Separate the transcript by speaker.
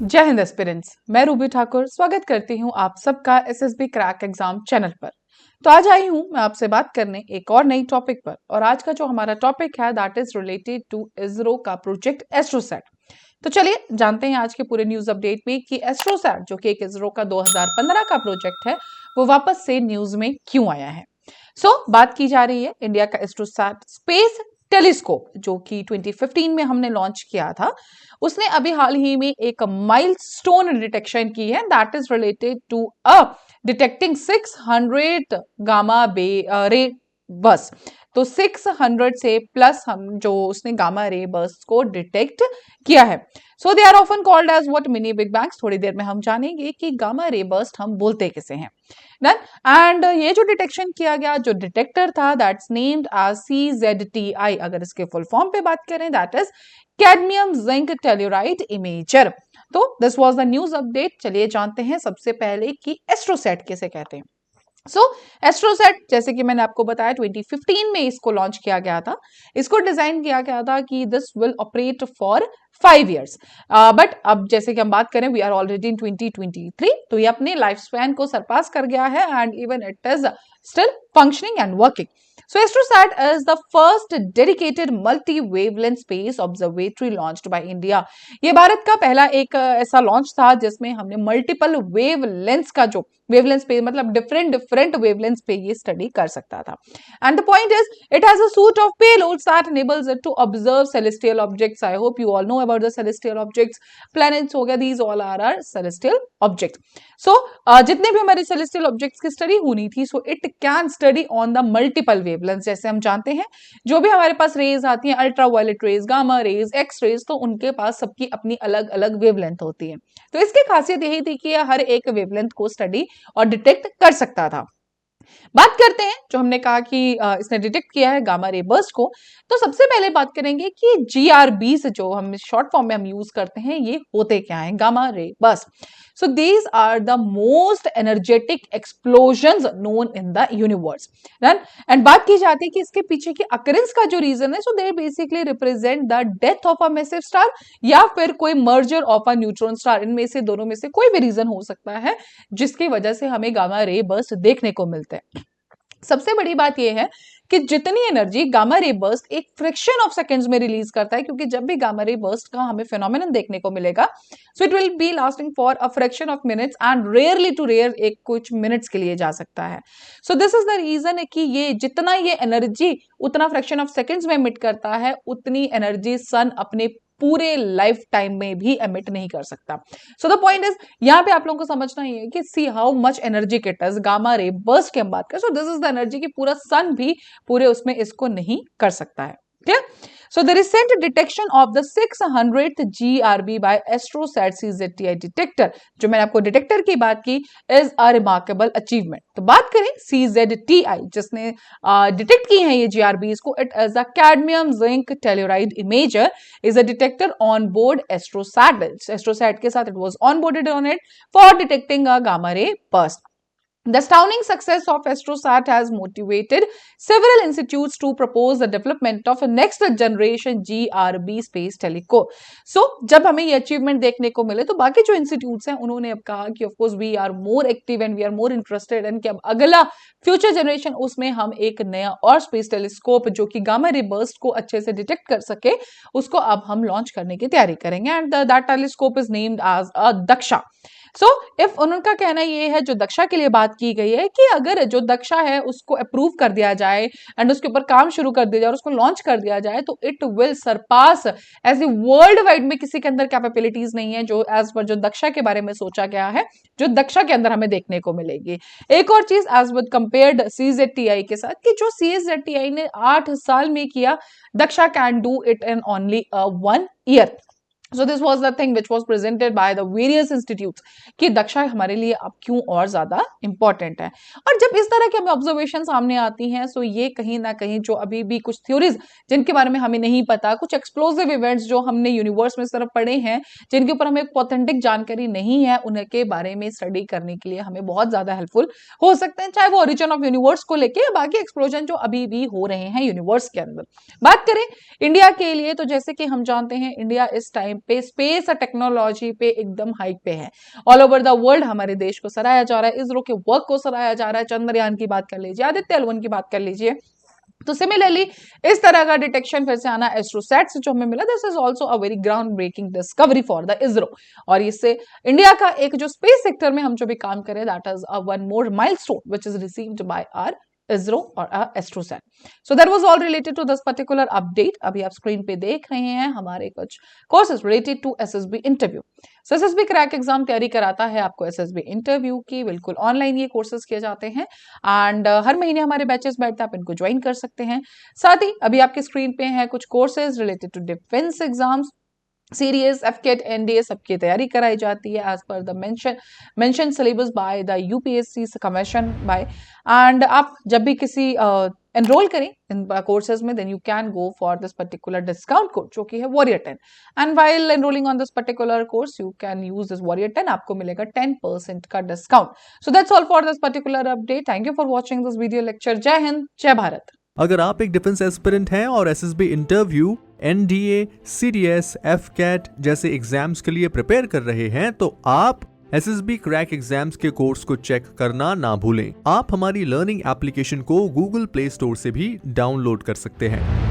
Speaker 1: जय हिंद एस्पिरेंट्स, मैं रूबी ठाकुर स्वागत करती हूं आप सबका एसएसबी क्रैक एग्जाम चैनल पर। तो आज आई हूं मैं आपसे बात करने एक और नई टॉपिक पर, और आज का जो हमारा टॉपिक है that is related to ISRO का प्रोजेक्ट एस्ट्रोसैट। तो चलिए जानते हैं आज के पूरे न्यूज अपडेट में कि एस्ट्रोसैट जो कि एक इसरो का 2015 का प्रोजेक्ट है वो वापस से न्यूज में क्यों आया है। बात की जा रही है इंडिया का एस्ट्रोसैट स्पेस टेलीस्कोप जो कि 2015 में हमने लॉन्च किया था। उसने अभी हाल ही में एक माइलस्टोन डिटेक्शन की है that is related to a detecting 600 gamma ray बस। तो 600 से प्लस हम जो उसने गामा रे बर्स्ट को डिटेक्ट किया है। So they are often called as what mini big bangs. थोड़ी देर में हम जानेंगे कि गामा रे बर्स्ट हम बोलते किसे हैं। डन। एंड ये जो डिटेक्शन किया गया जो डिटेक्टर था दैट्स नेम्ड एज CZTI। अगर इसके फुल फॉर्म पे बात करें that is cadmium zinc telluride imager. तो this was the news update. चलिए जानते हैं सबसे पहले कि एस्ट्रोसैट किसे कहते हैं। एस्ट्रोसैट जैसे कि मैंने आपको बताया 2015 में इसको लॉन्च किया गया था। इसको डिजाइन किया गया था कि this will operate for 5 years। But अब जैसे कि हम बात करें वी आर ऑलरेडी इन 2023, तो ये अपने लाइफ स्पैन को सरपास कर गया है and even it is still functioning and working. AstroSat is the first dedicated multi-wavelength space observatory launched by India। ये भारत का पहला एक ऐसा लॉन्च था जिसमें हमने मल्टीपल वेवलेंथ्स का जो वेवलेंथ पे मतलब डिफरेंट वेवलेंथ्स पे ये स्टडी कर सकता था। And the point is it has a suit of payloads that enables it to observe celestial objects। I hope you all know about the celestial objects। planets हो गया, these all are our celestial objects। जितने भी हमारे celestial objects की study होनी थी it can study on the multiple wavelengths। जैसे हम जानते हैं जो भी हमारे पास रेज आती हैं ultra violet rays, gamma rays, X rays, तो उनके पास सबकी अपनी अलग अलग वेवलेंथ होती है। तो इसकी खासियत यही थी कि हर एक वेवलेंथ को स्टडी और डिटेक्ट कर सकता था। बात करते हैं जो हमने कहा कि इसने डिटेक्ट किया है गामा रे बर्स्ट को। तो सबसे पहले बात करेंगे कि GRBs जो हम शॉर्ट फॉर्म में हम यूज करते हैं ये होते क्या हैं, gamma ray burst. So these are the most energetic explosions known in the universe. Done. And बात की जाती है कि इसके पीछे की अकरेंस का जो रीजन है they basically represent the death of a massive star या फिर कोई merger of a neutron star. इनमें से दोनों में से कोई भी रीजन हो सकता है जिसकी वजह से हमें गामा रे बर्स्ट देखने को मिलते हैं। सबसे बड़ी बात यह है कि जितनी एनर्जी गामा रे बर्स्ट एक फ्रैक्शन ऑफ सेकंड्स में रिलीज करता है, क्योंकि जब भी गामा रे बर्स्ट का हमें फिनोमेनन देखने को मिलेगा it will be lasting for a fraction of minutes and rarely to rare एक कुछ मिनट्स के लिए जा सकता है। दिस इज द रीजन है कि ये जितना ये एनर्जी उतना फ्रैक्शन ऑफ सेकंड्स में एमिट करता है उतनी एनर्जी सन अपने पूरे लाइफ टाइम में भी एमिट नहीं कर सकता। द पॉइंट इज यहाँ पे आप लोगों को समझना ही है कि see how much energy it is gamma ray burst की हम बात करें। दिस इज द एनर्जी की पूरा सन भी पूरे उसमें इसको नहीं कर सकता है। Clear? The recent detection of the 600th GRB by AstroSat CZTI detector, जो मैंने आपको डिटेक्टर की बात की, is a remarkable achievement। तो बात करें CZTI जिसने डिटेक्ट की है ये GRBs को, it is a cadmium zinc telluride imager, is a detector on board AstroSat। AstroSat के साथ it was onboarded on it for detecting a gamma ray burst। The astounding success of AstroSat has motivated several institutes to propose the development of a next generation GRB space telescope। जब हमें ये achievement देखने को मिले तो बाकी जो institutes हैं उन्होंने अब कहा कि of course we are more active and we are more interested and कि अब अगला फ्यूचर जनरेशन उसमें हम एक नया और स्पेस टेलीस्कोप जो कि गामा रे बर्स्ट को अच्छे से डिटेक्ट कर सके उसको अब हम लॉन्च करने की तैयारी करेंगे and that telescope is named as a Daksha. If उनका कहना ये है जो दक्षा के लिए बात की गई है कि अगर जो दक्षा है उसको अप्रूव कर दिया जाए एंड उसके ऊपर काम शुरू कर दिया जाए और उसको लॉन्च कर दिया जाए तो it will surpass as a world wide में किसी के अंदर कैपेबिलिटीज नहीं है जो एज पर जो दक्षा के बारे में सोचा गया है जो दक्षा के अंदर हमें देखने को मिलेगी। एक और चीज एज विद कंपेयर्ड CZTI के साथ कि जो CZTI ने 8 साल में किया Daksha can do it in only 1 year। This was the thing which was presented by the various institutes कि दक्षा हमारे लिए अब क्यों और ज्यादा इंपॉर्टेंट है। और जब इस तरह की हमें ऑब्जर्वेशन सामने आती हैं ये कहीं ना कहीं जो अभी भी कुछ थ्योरीज जिनके बारे में हमें नहीं पता, कुछ एक्सप्लोसिव इवेंट्स जो हमने यूनिवर्स में सिर्फ पढ़े हैं जिनके ऊपर हमें ऑथेंटिक जानकारी नहीं है उनके बारे में स्टडी करने के लिए हमें बहुत ज्यादा हेल्पफुल हो सकते हैं, चाहे वो ओरिजिन ऑफ यूनिवर्स को लेके या बाकी एक्सप्लोजन जो अभी भी हो रहे हैं यूनिवर्स के अंदर। बात करें इंडिया के लिए तो जैसे कि हम जानते हैं इंडिया इस टाइम टाइम पे स्पेस और टेक्नोलॉजी पे एकदम हाइक पे है। ऑल ओवर द वर्ल्ड हमारे देश को सराहा जा रहा है, इसरो के वर्क को सराहा जा रहा है। चंद्रयान की बात कर लीजिए, आदित्य L1 की बात कर लीजिए। तो सिमिलरली इस तरह का डिटेक्शन फिर से आना एस्ट्रोसैट से जो हमें मिला, this is also a very ground breaking discovery for the ISRO. और इससे इंडिया का एक जो स्पेस सेक्टर में हम जो भी काम करें, that is a one more milestone which is received by our ISRO और AstroSat. So that was all related to this particular update. अभी आप स्क्रीन पे देख रहे हैं हमारे कुछ courses related to SSB interview. So SSB crack exam तैयारी कराता है आपको एसएसबी इंटरव्यू की, बिल्कुल ऑनलाइन ये कोर्सेज किए जाते हैं एंड हर महीने हमारे बैचेस बैठते हैं, आप इनको ज्वाइन कर सकते हैं। साथ ही अभी आपके स्क्रीन पे हैं कुछ courses related to defence exams, series AFCAT NDA सबकी तैयारी कराई जाती है as per the mention syllabus by the UPSC commission by. And आप जब भी किसी एनरोल करें इन कोर्सेज में, then you can go for this particular discount code जो कि है warrior 10। And while enrolling on this particular course you can use this warrior 10, आपको मिलेगा 10% का discount. So that's all for this particular update. Thank you for watching this video lecture. जय हिंद, जय भारत।
Speaker 2: अगर आप एक डिफेंस एस्पिरेंट हैं और एसएसबी इंटरव्यू, एनडीए, सीडीएस, एफकेट जैसे एग्जाम्स के लिए प्रिपेयर कर रहे हैं तो आप एसएसबी क्रैक एग्जाम्स के कोर्स को चेक करना ना भूलें। आप हमारी लर्निंग एप्लीकेशन को गूगल प्ले स्टोर से भी डाउनलोड कर सकते हैं।